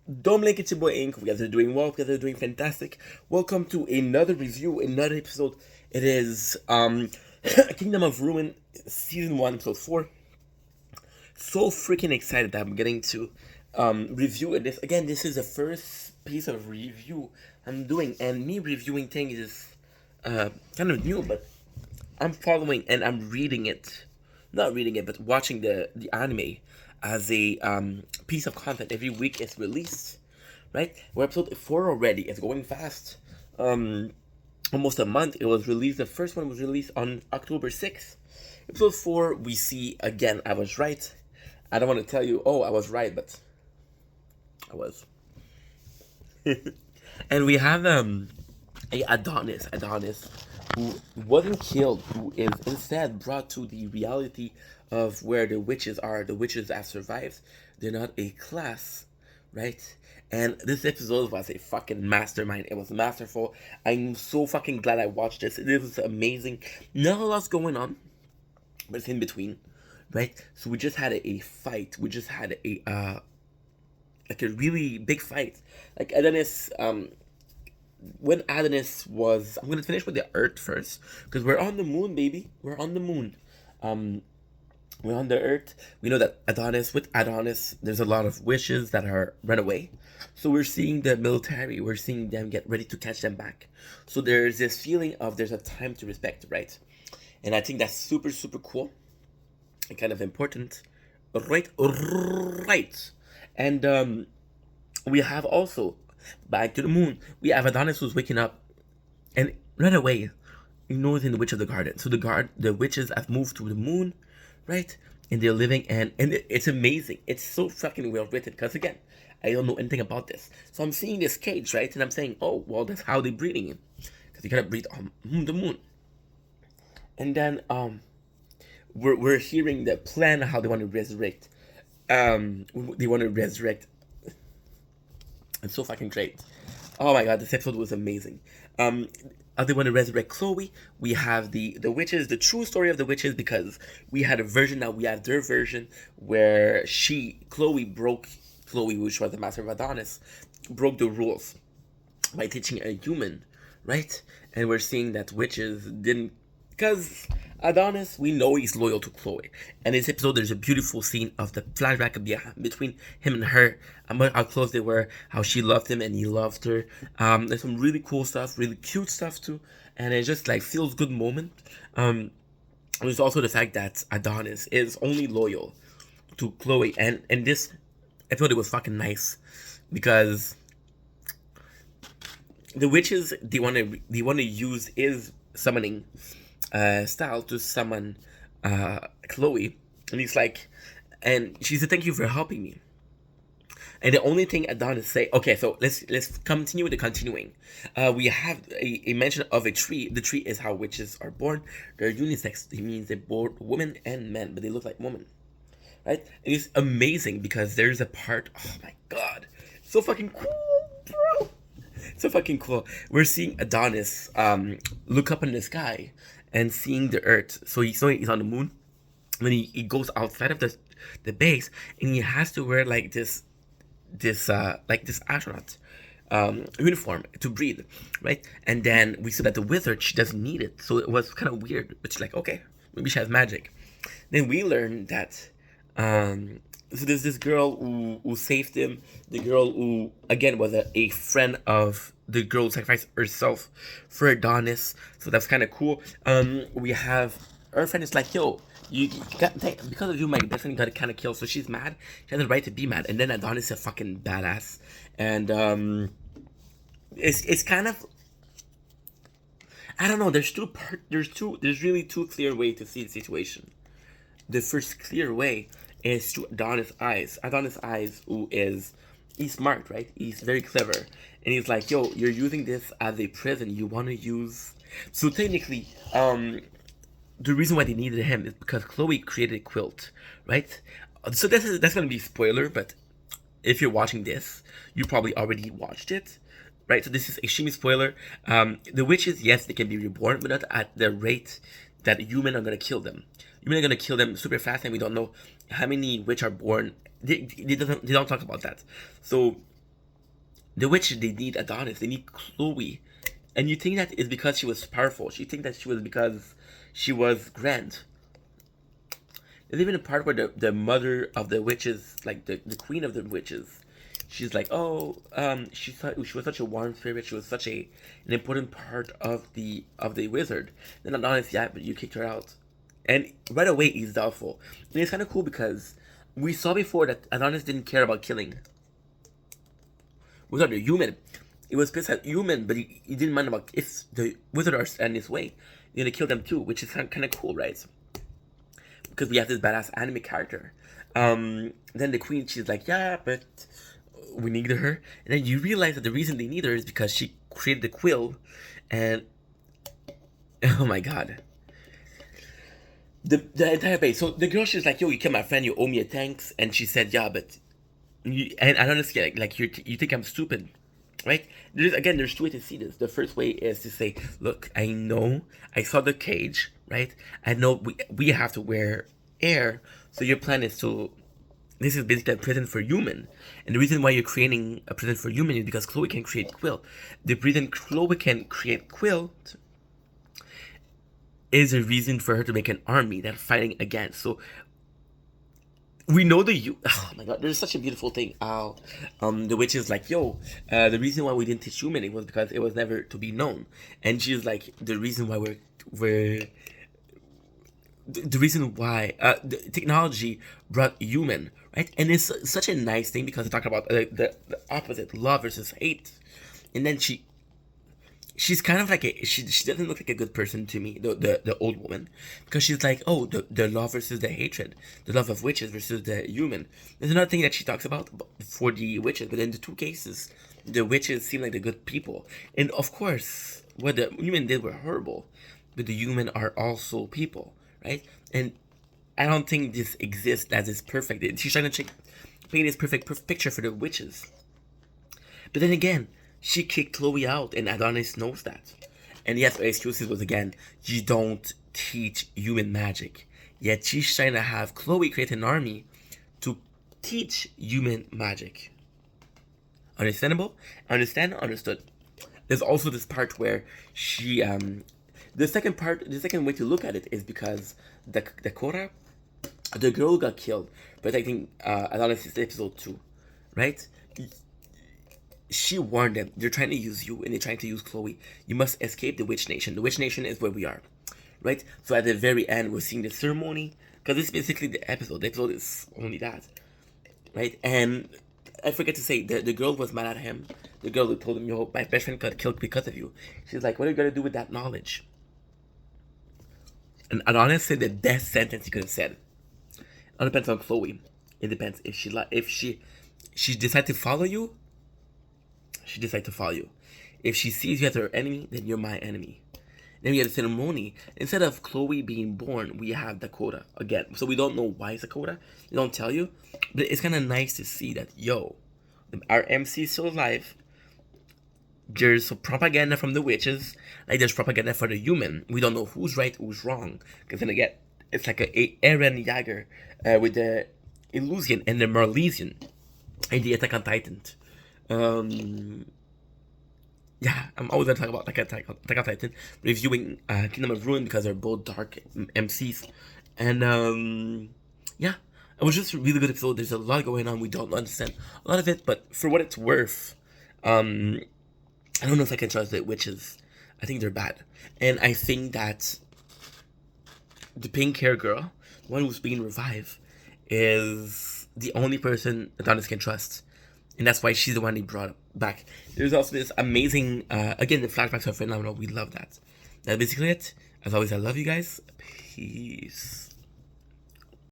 Don't blink, it's your boy Ink. You guys are doing well. You guys are doing fantastic. Welcome to another review, another episode. It is Kingdom of Ruin, season 1, episode 4. So freaking excited that I'm getting to review this. Again, this is the first piece of review I'm doing, and me reviewing things is kind of new, but I'm following and I'm reading it, not reading it, but watching the anime as a piece of content every week. It's released, right? We're episode 4 already. It's going fast. Almost a month. It was released. The first one was released on October 6th. Episode 4, we see again. I was right. I don't want to tell you, oh, I was right, but I was. And we have a Adonis who wasn't killed, who is instead brought to the reality of where the witches are. The witches have survived. They're not a class, right? And this episode was a fucking mastermind. It was masterful. I'm so fucking glad I watched this. It was amazing. Not a lot's going on, but it's in between, right? So we just had a fight. We just had a like a really big fight. Like Adonis, when Adonis was, I'm gonna finish with the Earth first because we're on the moon, baby. We're on the moon. Um, we're on the Earth. We know that with Adonis, there's a lot of wishes that are run away. So we're seeing the military. We're seeing them get ready to catch them back. So there's this feeling of there's a time to respect, right? And I think that's super super cool and kind of important. Right. And we have also back to the moon. We have Adonis who's waking up and right away ignores the witch of the garden. So the witches have moved to the moon, right? And they're living and it's amazing. It's so fucking well written because again, I don't know anything about this. So I'm seeing this cage, right? And I'm saying, oh well, that's how they're breeding, because you gotta breed on the moon. And then we're hearing the plan how they want to resurrect. They want to resurrect. It's so fucking great. Oh my god, this episode was amazing. They want to resurrect Chloe. We have the witches, the true story of the witches, because we had a version, now we have their version where Chloe, which was the master of Adonis, broke the rules by teaching a human, right? And we're seeing that witches didn't, because Adonis, we know he's loyal to Chloe. And in this episode, there's a beautiful scene of the flashback between him and her, how close they were, how she loved him and he loved her. There's some really cool stuff, really cute stuff too, and it just like feels good moment. There's also the fact that Adonis is only loyal to Chloe, and this episode it was fucking nice because the witches they want to use his summoning style to summon Chloe, and he's like, and she said, "Thank you for helping me." And the only thing Adonis say, okay, so let's continue with the continuing. We have a mention of a tree. The tree is how witches are born. They're unisex. It means they're born women and men, but they look like women, right? And it's amazing because there's a part. Oh my god, so fucking cool, bro. So fucking cool. We're seeing Adonis look up in the sky and seeing the Earth. So he's on the moon. When he goes outside of the base, and he has to wear like this astronaut uniform to breathe, right? And then we saw that the wizard, she doesn't need it, so it was kind of weird. But she's like, okay, maybe she has magic. Then we learned that so there's this girl who saved him. The girl who again was a friend of the girl who sacrificed herself for Adonis. So that's kind of cool. We have her friend is like, yo, you got because of you, my best friend got kind of killed. So she's mad. She has the right to be mad. And then Adonis is a fucking badass. And it's kind of, I don't know. There's really two clear ways to see the situation. The first clear way is through Adonis' eyes. Adonis' eyes, he's smart, right? He's very clever. And he's like, yo, you're using this as a prison. You want to use. So technically, the reason why they needed him is because Chloe created a quilt, right? So that's gonna be a spoiler, but if you're watching this, you probably already watched it, right? So this is extremely spoiler. The witches, yes, they can be reborn, but not at the rate that humans are gonna kill them. Humans are gonna kill them super fast, and we don't know how many witch are born. They don't talk about that. So The witches, they need Adonis. They need Chloe. And you think that is because she was powerful. You think that she was because she was grand. There's even a part where the mother of the witches, like the queen of the witches, she's like, oh, she was such a warm spirit. She was such an important part of the wizard. Then Adonis, yeah, but you kicked her out, and right away he's doubtful. And it's kind of cool because we saw before that Adonis didn't care about killing. Wizard, the human. It was pissed at human, but he didn't mind about if the wizard are in his way. You're gonna kill them too, which is kind of cool, right? Because we have this badass anime character. Then the queen, she's like, yeah, but we need her. And then you realize that the reason they need her is because she created the quill, and oh my god, the entire base. So the girl, she's like, yo, you killed my friend, you owe me a thanks, and she said, yeah, but and I don't understand, like you think I'm stupid. Right? There's two ways to see this. The first way is to say, look, I know, I saw the cage, right? I know we have to wear air, so your plan is to, this is basically a prison for human. And the reason why you're creating a prison for human is because Chloe can create quill. The reason Chloe can create quill is a reason for her to make an army that fighting against. So we know oh my god, there's such a beautiful thing. The witch is like, yo, the reason why we didn't teach human was because it was never to be known. And she's like, the reason why the reason why the technology brought human, right? And it's such a nice thing because they talk about the opposite, love versus hate. And then she's kind of like she doesn't look like a good person to me, the old woman, because she's like, oh, the love versus the hatred, the love of witches versus the human. There's another thing that she talks about for the witches, but in the two cases, the witches seem like the good people, and of course, what the human did were horrible, but the human are also people, right? And I don't think this exists as is perfect. She's trying to paint this perfect picture for the witches, but then again, she kicked Chloe out, and Adonis knows that. And yes, her excuses was again, you don't teach human magic. Yet she's trying to have Chloe create an army to teach human magic. Understandable? Understood. There's also this part where she, the second way to look at it is because the Korra, the girl got killed, protecting Adonis' episode 2, right? She warned them, they're trying to use you and they're trying to use Chloe. You must escape the Witch Nation. The Witch Nation is where we are, right? So at the very end, we're seeing the ceremony, because it's basically the episode. The episode is only that, right? And I forget to say, the girl was mad at him. The girl who told him, yo, my best friend got killed because of you. She's like, what are you going to do with that knowledge? And Adonis said the death sentence he could have said. It depends on Chloe. It depends. If she decides to follow you, she decides to follow you. If she sees you as her enemy, then you're my enemy. Then we have the ceremony. Instead of Chloe being born, we have Dakota again. So we don't know why it's Dakota. They don't tell you. But it's kind of nice to see that, yo, our MC is still alive. There's propaganda from the witches. Like there's propaganda for the human. We don't know who's right, who's wrong. Because then again, it's like a Eren Jaeger with the Illusion and the Marlesian and the Attack on Titan. Yeah, I'm always gonna talk about Attack on Titan, reviewing Kingdom of Ruin because they're both dark MCs, and yeah, it was just a really good episode. There's a lot going on. We don't understand a lot of it, but for what it's worth, I don't know if I can trust the witches. I think they're bad, and I think that the pink hair girl, the one who's being revived, is the only person Adonis can trust. And that's why she's the one he brought back. There's also this amazing, again, the flashbacks are phenomenal. We love that. That's basically it. As always, I love you guys. Peace.